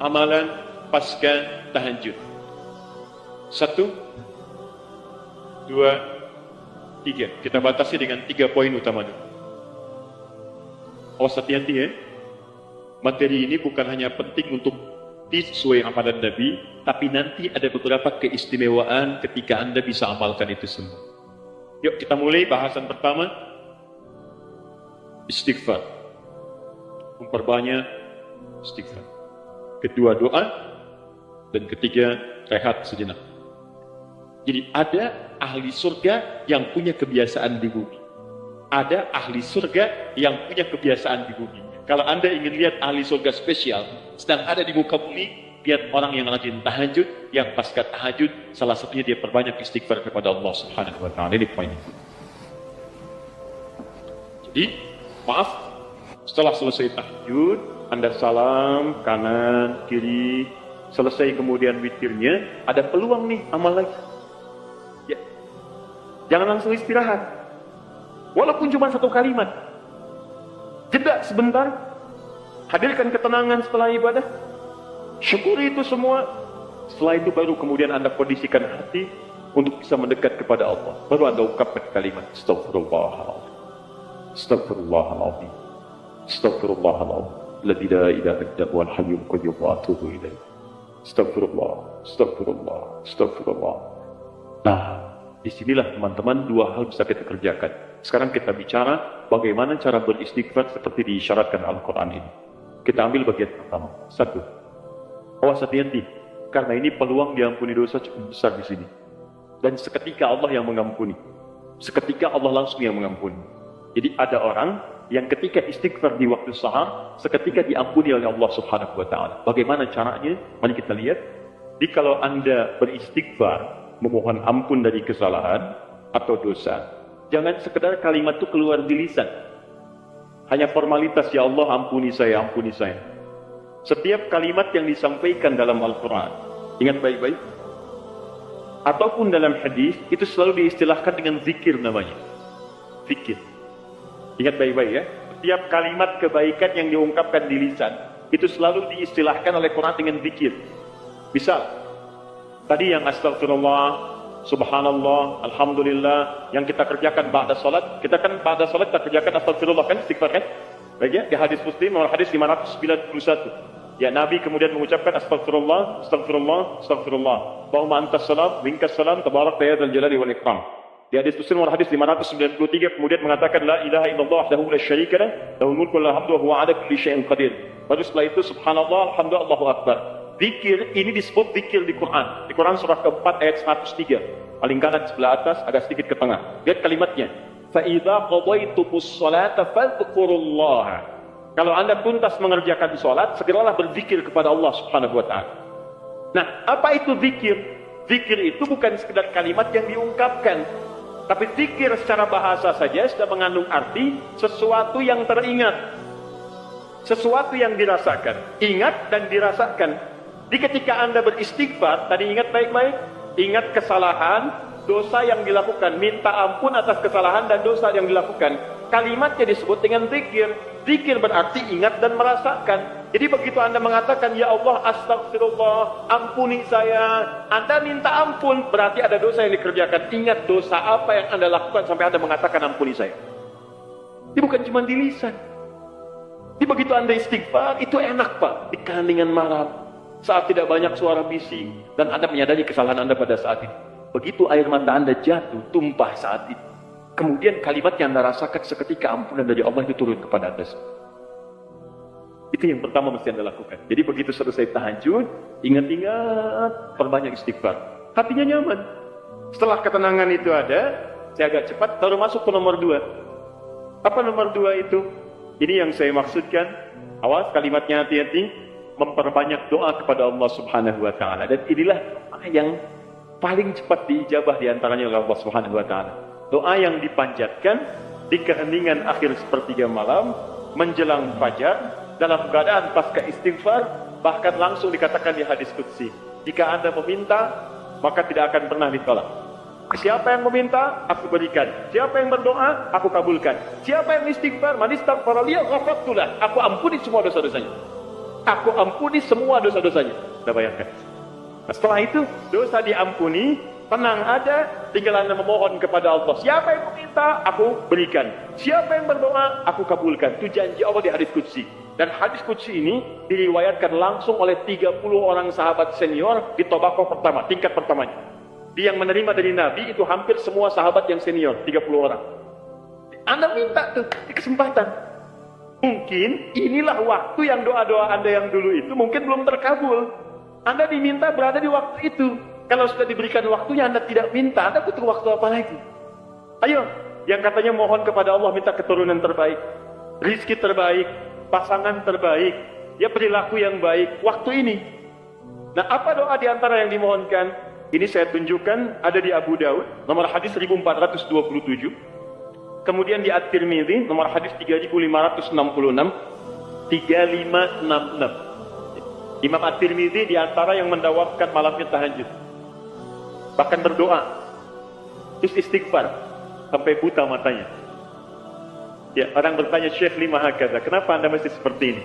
amalan pasca tahajud. 1, 2, 3. Kita batasi dengan 3 poin utama dulu. Awas hati-hati ya. Materi ini bukan hanya penting untuk sesuai amalan Nabi, tapi nanti ada beberapa keistimewaan ketika Anda bisa amalkan itu semua. Yuk kita mulai bahasan pertama. Istighfar. Memperbanyak istighfar. Kedua doa. Dan ketiga rehat sejenak. Jadi ada ahli surga yang punya kebiasaan di bumi. Ada ahli surga yang punya kebiasaan di bumi. Kalau Anda ingin lihat ahli surga spesial sedang ada di muka bumi, lihat orang yang rajin tahajud, yang pasca tahajud salah satunya dia perbanyak istighfar kepada Allah Subhanahu wa taala. Ini poinnya. Jadi, maaf, setelah selesai tahajud, Anda salam kanan, kiri, selesai kemudian witirnya, ada peluang nih amal lagi. Ya. Jangan langsung istirahat. Walaupun cuma 1 kalimat. Jeda sebentar. Hadirkan ketenangan setelah ibadah. Syukuri itu semua. Setelah itu baru kemudian Anda kondisikan hati untuk bisa mendekat kepada Allah. Baru Anda ungkapkan kalimat Astaghfirullahaladzim. Astaghfirullahaladzim. Astaghfirullahaladzim. Alladzi la ilaha illa huwal hayyul qayyum wa atubu ilaih. Astagfirullah, astagfirullah, astagfirullah. Nah, disinilah teman-teman 2 hal bisa kita kerjakan. Sekarang kita bicara bagaimana cara beristighfar seperti diisyaratkan Al-Quran ini. Kita ambil bagian pertama. 1. Awas hati-hati, karena ini peluang diampuni dosa cukup besar di sini. Dan seketika Allah yang mengampuni. Seketika Allah langsung yang mengampuni. Jadi ada orang yang ketika istighfar di waktu sahar, seketika diampuni oleh Allah Subhanahu wa taala. Bagaimana caranya? Mari kita lihat. Jadi kalau Anda beristighfar, memohon ampun dari kesalahan atau dosa, jangan sekedar kalimat itu keluar di lisan. Hanya formalitas, ya Allah ampuni saya, ampuni saya. Setiap kalimat yang disampaikan dalam Al-Quran, ingat baik-baik, ataupun dalam hadis, itu selalu diistilahkan dengan zikir namanya. Zikir. Ingat baik-baik ya, setiap kalimat kebaikan yang diungkapkan di lisan itu selalu diistilahkan oleh Quran dengan zikir. Misal, tadi yang astagfirullah, subhanallah, alhamdulillah yang kita kerjakan ba'da salat, kita kan ba'da salat kita kerjakan astagfirullah kan, istighfar kan? Baik ya, di hadis Muslim nomor hadis 591. Ya, Nabi kemudian mengucapkan astagfirullah, astagfirullah, astagfirullah. Allahumma antas salam, minkas salam, tabarak ya dzal jalali wal ikram. Di hadis Muslim nomor hadis 593 kemudian mengatakan la ilaha illallah wahdahu la syarika lah, lahul mulku wa lahul hamdu wa huwa 'ala kulli syai'in qadir. Baru setelah itu subhanallah, alhamdulillah, Allahu akbar. Zikir ini disebut zikir di Quran. Di Quran surah keempat ayat 103. Paling kanan sebelah atas, agak sedikit ke tengah. Lihat kalimatnya. Fa idza qadaitumus sholata fadhkurullaha. Kalau Anda tuntas mengerjakan salat, segeralah berzikir kepada Allah Subhanahu wa taala. Nah, apa itu zikir? Zikir itu bukan sekedar kalimat yang diungkapkan. Tapi zikir secara bahasa saja sudah mengandung arti sesuatu yang teringat. Sesuatu yang dirasakan. Ingat dan dirasakan. Di ketika Anda beristighfar, tadi ingat baik-baik. Ingat kesalahan, dosa yang dilakukan. Minta ampun atas kesalahan dan dosa yang dilakukan. Kalimatnya disebut dengan zikir. Zikir berarti ingat dan merasakan. Jadi begitu Anda mengatakan, ya Allah astagfirullah, ampuni saya, Anda minta ampun, berarti ada dosa yang dikerjakan. Ingat dosa apa yang Anda lakukan sampai Anda mengatakan ampuni saya. Ini bukan cuma di lisan. Jadi begitu Anda istighfar, itu enak Pak, di keheningan malam, saat tidak banyak suara bising, dan Anda menyadari kesalahan Anda pada saat itu. Begitu air mata Anda jatuh, tumpah saat itu. Kemudian kalimat yang Anda rasakan seketika ampunan dari Allah itu turun kepada Anda. Itu yang pertama mesti Anda lakukan. Jadi begitu selesai tahajud, ingat-ingat, perbanyak istighfar. Hatinya nyaman. Setelah ketenangan itu ada, saya agak cepat, baru masuk ke nomor 2. Apa nomor 2 itu? Ini yang saya maksudkan. Awas kalimatnya hati-hati. Memperbanyak doa kepada Allah Subhanahu wa ta'ala. Dan inilah doa yang paling cepat diijabah diantaranya oleh Allah Subhanahu wa ta'ala. Doa yang dipanjatkan di keheningan akhir sepertiga malam, menjelang fajar, dalam keadaan pasca istighfar, bahkan langsung dikatakan di hadis qudsi, jika Anda meminta, maka tidak akan pernah ditolak. Siapa yang meminta, aku berikan. Siapa yang berdoa, aku kabulkan. Siapa yang istighfar, man istaghfara li ghafartu lah, aku ampuni semua dosa-dosanya. Aku ampuni semua dosa-dosanya. Anda bayangkan. Nah, setelah itu, dosa diampuni, tenang ada, tinggal Anda memohon kepada Allah. Siapa yang meminta, aku berikan. Siapa yang berdoa, aku kabulkan. Itu janji Allah di hadis qudsi. Dan hadis qudsi ini diriwayatkan langsung oleh 30 orang sahabat senior di tabaqah pertama, tingkat pertamanya. Dia yang menerima dari Nabi itu hampir semua sahabat yang senior, 30 orang. Anda minta tuh di kesempatan. Mungkin inilah waktu yang doa-doa Anda yang dulu itu mungkin belum terkabul. Anda diminta berada di waktu itu. Kalau sudah diberikan waktunya Anda tidak minta, Anda butuh waktu apa lagi? Ayo, yang katanya mohon kepada Allah minta keturunan terbaik, rizki terbaik, pasangan terbaik, ya perilaku yang baik, waktu ini. Nah, apa doa di antara yang dimohonkan? Ini saya tunjukkan ada di Abu Daud, nomor hadis 1427. Kemudian di At-Tirmidzi, nomor hadis 3566, 3566. Imam At-Tirmidzi di antara yang mendawamkan malamnya tahajud. Bahkan berdoa, terus istighfar, sampai buta matanya. Ya, orang bertanya, Syekh lima hakadha, kenapa Anda mesti seperti ini?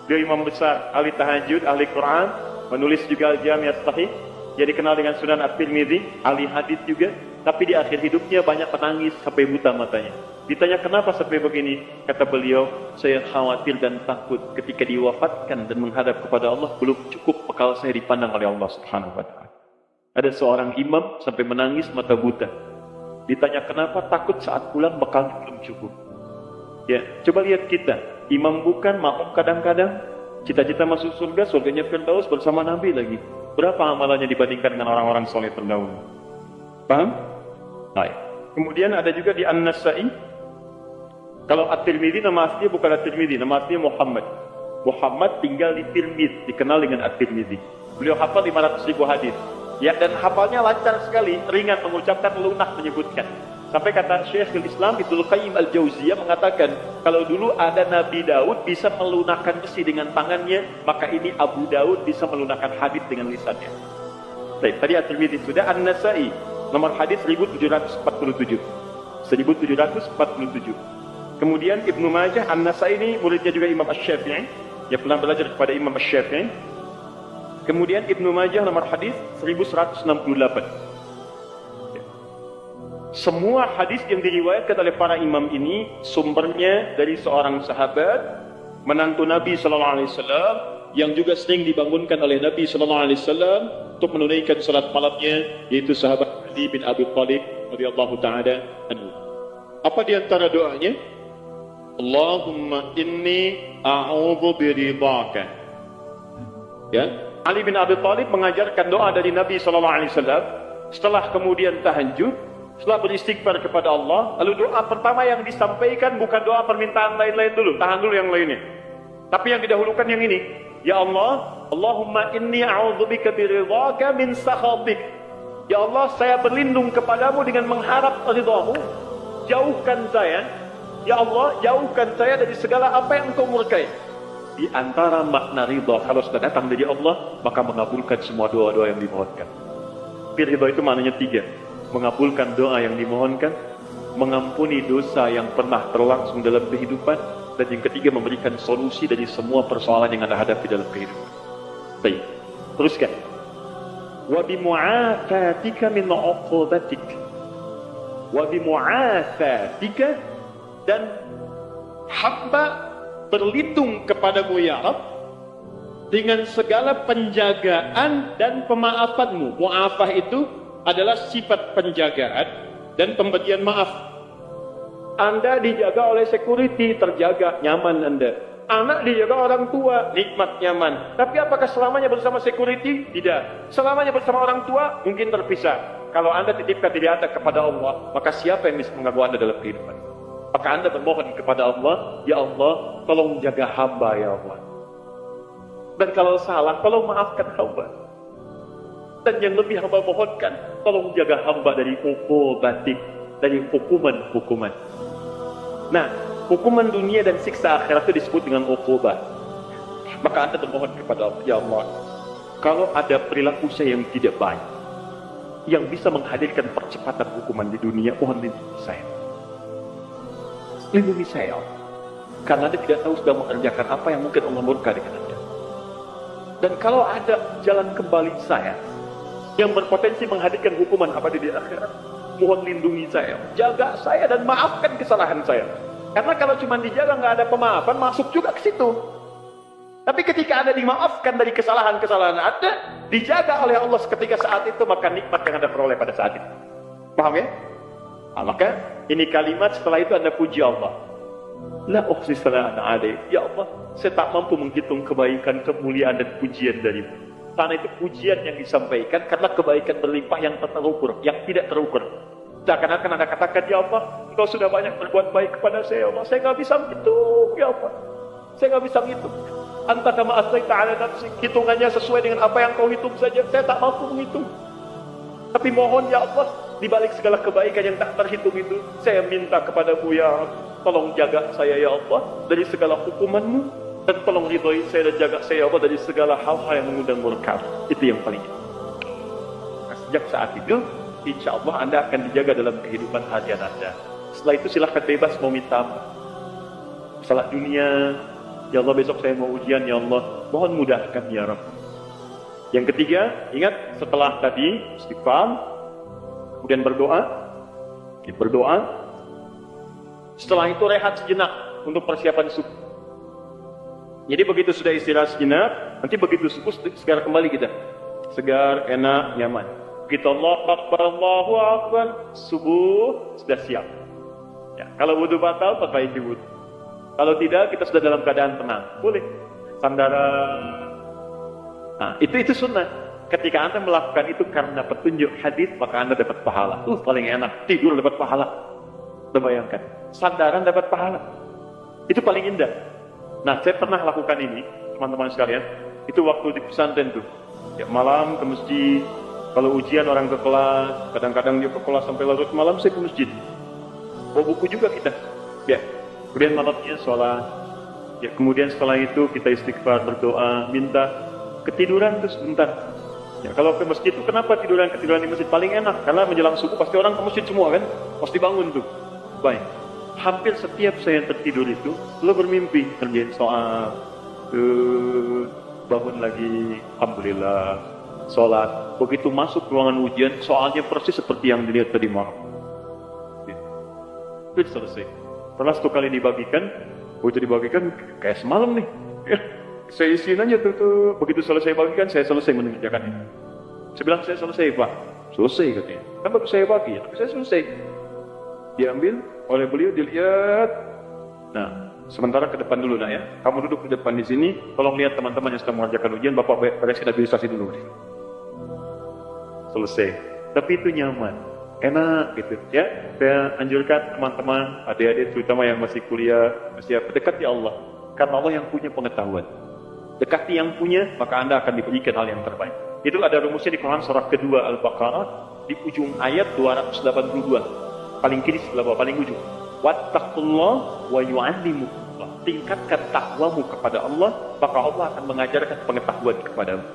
Dia imam besar, ahli tahajud, ahli Quran, menulis juga Al-Jami' As-Sahih, jadi kenal dengan Sunan At-Tirmidzi, ahli hadis juga, tapi di akhir hidupnya banyak menangis sampai buta matanya. Ditanya kenapa sampai begini, kata beliau, saya khawatir dan takut ketika diwafatkan dan menghadap kepada Allah belum cukup bekal saya dipandang oleh Allah Subhanahu wa taala. Ada seorang imam sampai menangis mata buta. Ditanya kenapa, takut saat pulang bekal belum cukup. Ya, coba lihat kita, imam bukan, makmum kadang-kadang, cita-cita masuk surga, surganya Firdaus bersama Nabi lagi. Berapa amalannya dibandingkan dengan orang-orang soleh terdahulu? Paham? Baik. Kemudian ada juga di An-Nasa'i. Kalau At-Tirmidzi nama aslinya bukan At-Tirmidzi, nama aslinya Muhammad. Muhammad tinggal di Tirmidz, dikenal dengan At-Tirmidzi. Beliau hafal 500.000 hadis. Ya, dan hafalnya lancar sekali, ringan mengucapkan, lunak menyebutkan. Sampai kata Syekhul Islam Ibnu Qayyim Al-Jauziyah mengatakan, kalau dulu ada Nabi Daud bisa melunakkan besi dengan tangannya, maka ini Abu Daud bisa melunakkan hadis dengan lisannya. Baik, tadi At-Tirmidzi sudah. An-Nasa'i nomor hadis 1747. 1747. Kemudian Ibnu Majah, An-Nasa'i ini muridnya juga Imam Asy-Syafi'i, yang pernah belajar kepada Imam Asy-Syafi'i. Kemudian Ibnu Majah nomor hadis 1168. Semua hadis yang diriwayatkan oleh para imam ini sumbernya dari seorang sahabat, menantu Nabi sallallahu alaihi wasallam, yang juga sering dibangunkan oleh Nabi sallallahu alaihi wasallam untuk menunaikan salat malamnya, yaitu sahabat Ali bin Abi Thalib radhiyallahu taala anhu. Apa di antara doanya? Allahumma inni a'udzu biridhaka. Ya, Ali bin Abi Thalib mengajarkan doa dari Nabi sallallahu alaihi wasallam setelah kemudian tahajud, setelah beristighfar kepada Allah. Lalu doa pertama yang disampaikan bukan doa permintaan lain-lain dulu, tahan dulu yang lainnya, tapi yang didahulukan yang ini. Ya Allah, Allahumma inni a'udzubika biridhaka min sakhatik. Ya Allah, saya berlindung kepadamu dengan mengharap ridhamu. Jauhkan saya, ya Allah, jauhkan saya dari segala apa yang engkau murkai. Di antara makna ridha, kalau sudah datang dari Allah, maka mengabulkan semua doa-doa yang dimohonkan. Ridha itu maknanya 3. Mengabulkan doa yang dimohonkan, mengampuni dosa yang pernah terlangsung dalam kehidupan, dan yang ketiga memberikan solusi dari semua persoalan yang Anda hadapi dalam kehidupan. Baik, teruskan. Wa bimu'afatika min 'uqubatik. Wa bimu'afatika, dan hamba berlindung kepadamu ya Rabb dengan segala penjagaan dan pemaafanmu. Mu'afah itu adalah sifat penjagaan dan pemberian maaf. Anda dijaga oleh security, terjaga, nyaman Anda. Anak dijaga orang tua, nikmat, nyaman. Tapi apakah selamanya bersama security? Tidak. Selamanya bersama orang tua, mungkin terpisah. Kalau Anda titipkan diri Anda kepada Allah, maka siapa yang bisa mengganggu Anda dalam kehidupan? Maka Anda bermohon kepada Allah, ya Allah, tolong jaga hamba ya Allah. Dan kalau salah, tolong maafkan hamba. Dan yang lebih hamba mohonkan, tolong jaga hamba dari uqubatik, dari hukuman-hukuman. Nah, hukuman dunia dan siksa akhirat itu disebut dengan uqubat. Maka Anda bermohon kepada Allah, ya Allah, kalau ada perilaku saya yang tidak baik, yang bisa menghadirkan percepatan hukuman di dunia, mohon lindungi saya. Lindungi saya, Allah. Karena Anda tidak tahu sedang mengerjakan apa yang mungkin Allah murka dengan Anda. Dan kalau ada jalan kembali saya yang berpotensi menghadirkan hukuman abadi di akhirat, mohon lindungi saya, jaga saya dan maafkan kesalahan saya. Karena kalau cuma dijaga nggak ada pemaafan, masuk juga ke situ. Tapi ketika Anda dimaafkan dari kesalahan-kesalahan Anda, dijaga oleh Allah ketika saat itu, maka nikmat yang Anda peroleh pada saat itu. Paham ya? Nah, maka ini kalimat setelah itu Anda puji Allah. La ukhsi sana'an 'alaik. Ya Allah, saya tak mampu menghitung kebaikan, kemuliaan dan pujian darimu. Karena itu pujian yang disampaikan karena kebaikan berlimpah yang tak terukur, yang tidak terukur. Seakan-akan Anda katakan, ya Allah, Engkau sudah banyak berbuat baik kepada saya, ya Allah. Saya nggak bisa menghitung, ya Allah. Saya nggak bisa menghitung. Anta kama asnaita 'ala nafsik, hitungannya sesuai dengan apa yang kau hitung saja. Saya tak mampu menghitung. Tapi mohon ya Allah, di balik segala kebaikan yang tak terhitung itu, saya minta kepadamu ya Allah, tolong jaga saya ya Allah dari segala hukumanmu, dan tolong ridhoi saya dan jaga saya ya Allah dari segala hal-hal yang mengundang murka. Itu yang paling. Nah, sejak saat itu, insya Allah Anda akan dijaga dalam kehidupan harian Anda. Setelah itu silahkan bebas mau minta masalah dunia. Ya Allah, besok saya mau ujian, ya Allah, mohon mudahkan ya Rabb. Yang ketiga, ingat setelah tadi istighfar, kemudian berdoa. Setelah itu rehat sejenak untuk persiapan subuh. Jadi begitu sudah istirahat sejenak, nanti begitu subuh segar kembali kita. Segar, enak, nyaman. Begitu Allahu Akbar, subuh sudah siap. Ya, kalau wudhu batal, perbaiki wudhu. Kalau tidak, kita sudah dalam keadaan tenang. Boleh. Sandaran. Nah, itu sunnah. Ketika Anda melakukan itu karena petunjuk hadis, maka Anda dapat pahala. Paling enak. Tidur dapat pahala. Anda bayangkan. Sandaran dapat pahala. Itu paling indah. Nah, saya pernah lakukan ini, teman-teman sekalian. Itu waktu di pesantren tuh. Ya, malam ke masjid. Kalau ujian orang ke kelas, kadang-kadang dia ke kelas sampai larut malam, saya ke masjid. Bawa buku juga kita. Ya. Kemudian malamnya sholat. Ya, kemudian setelah itu kita istighfar, berdoa, minta. Ketiduran terus sebentar. Ya, kalau ke masjid itu kenapa ketiduran di masjid paling enak? Karena menjelang subuh pasti orang ke masjid semua kan? Pasti bangun tuh. Baik. Hampir setiap saya tertidur itu, lo bermimpi kerjain soal, bangun lagi, alhamdulillah, sholat. Begitu masuk ruangan ujian, soalnya persis seperti yang dilihat tadi malam. Itu selesai. Setelah satu kali dibagikan, begitu dibagikan kayak semalam nih. Ya, saya isiin aja tuh. Begitu selesai bagikan, saya selesai mengerjakannya. Saya bilang, saya selesai Pak. Selesai katanya. Kan baru saya bagi, tapi saya selesai. Diambil oleh beliau, dilihat. Nah, sementara ke depan dulu nak ya. Kamu duduk di depan di sini, tolong lihat teman-teman yang sedang mengerjakan ujian, Bapak beresin administrasi dulu. Selesai. Tapi itu nyaman. Enak gitu ya. Saya anjurkan teman-teman, adik-adik terutama yang masih kuliah, masih dekati Allah. Karena Allah yang punya pengetahuan. Dekati yang punya, maka Anda akan diberikan hal yang terbaik. Itu ada rumusnya di Quran surah kedua Al-Baqarah di ujung ayat 282. Paling kiri sebelah bawah, paling ujung. Wattaqullah wa yu'allimukumullah. Tingkatkan takwamu kepada Allah, maka Allah akan mengajarkan pengetahuan kepadamu.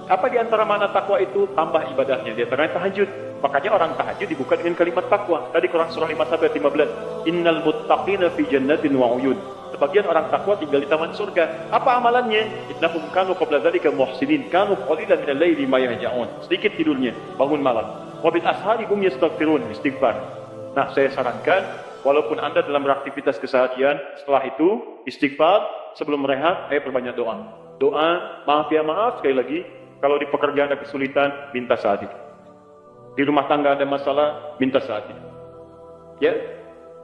Apa di antara makna takwa itu? Tambah ibadahnya. Di antaranya tahajud. Makanya orang tahajud dibuka dengan kalimat takwa. Tadi Quran surah 5-15. Innal muttaqina fi jannatin wa uyun. Sebagian orang takwa tinggal di taman surga. Apa amalannya? Innahum kanu qabla dzalika muhsinin, kanu qalilan minal laili ma yahja'un. Sedikit tidurnya, bangun malam. Wa bil ashari hum yastaghfirun, istighfar. Nah, saya sarankan walaupun Anda dalam beraktivitas keseharian, setelah itu istighfar, sebelum rehat, perbanyak doa. Doa, maaf ya maaf, sekali lagi. Kalau di pekerjaan ada kesulitan, minta saat itu. Di rumah tangga ada masalah, minta saat itu. Ya,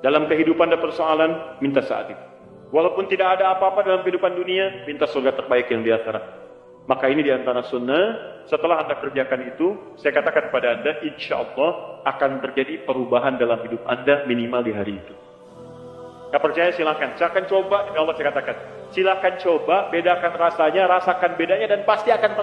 dalam kehidupan ada persoalan, minta saat itu. Walaupun tidak ada apa-apa dalam kehidupan dunia, minta surga terbaik yang di akhirat. Maka ini di antara sunnah. Setelah Anda kerjakan itu, saya katakan kepada Anda, insya Allah akan terjadi perubahan dalam hidup Anda minimal di hari itu. Gak percaya silakan. Saya akan coba, ini Allah saya katakan. Silakan coba, bedakan rasanya, rasakan bedanya, dan pasti akan